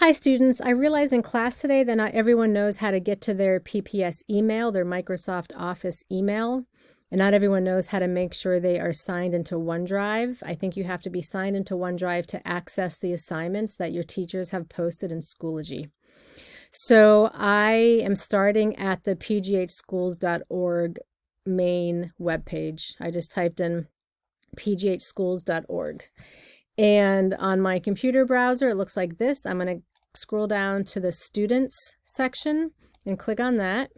Hi students, I realize in class today that not everyone knows how to get to their PPS email, their Microsoft Office email, and not everyone knows how to make sure they are signed into OneDrive. I think you have to be signed into OneDrive to access the assignments that your teachers have posted in Schoology. So I am starting at the pghschools.org main webpage. I just typed in pghschools.org. And on my computer browser, it looks like this. I'm going to scroll down to the students section and click on that.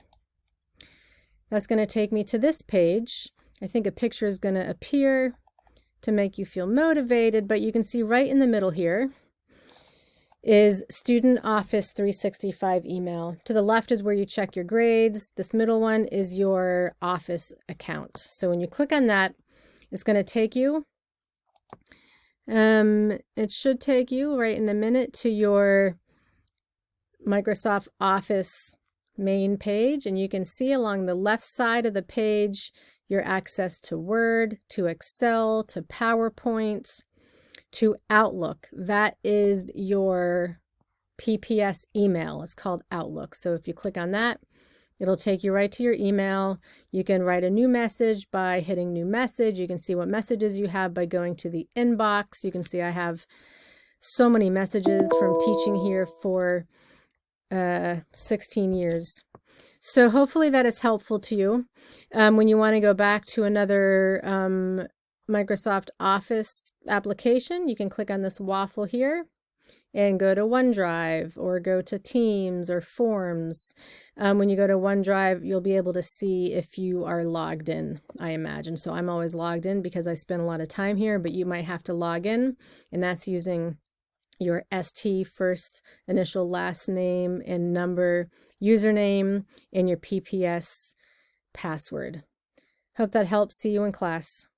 That's going to take me to this page. I think a picture is going to appear to make you feel motivated, but you can see right in the middle here is Student Office 365 email. To the left is where you check your grades. This middle one is your Office account. So when you click on that, it's going to take you it should take you right in a minute to your Microsoft Office main page, and you can see along the left side of the page your access to Word, to Excel, to PowerPoint, to Outlook. That is your PPS email. It's called Outlook. So if you click on that, it'll take you right to your email. You can write a new message by hitting new message. You can see what messages you have by going to the inbox. You can see I have so many messages from teaching here for 16 years. So hopefully that is helpful to you. When you want to go back to another Microsoft Office application, you can click on this waffle here and go to OneDrive or go to Teams or Forms. When you go to OneDrive, you'll be able to see if you are logged in, I imagine. So I'm always logged in because I spend a lot of time here, but you might have to log in, and that's using your ST, first initial last name and number, username, and your PPS password. Hope that helps. See you in class.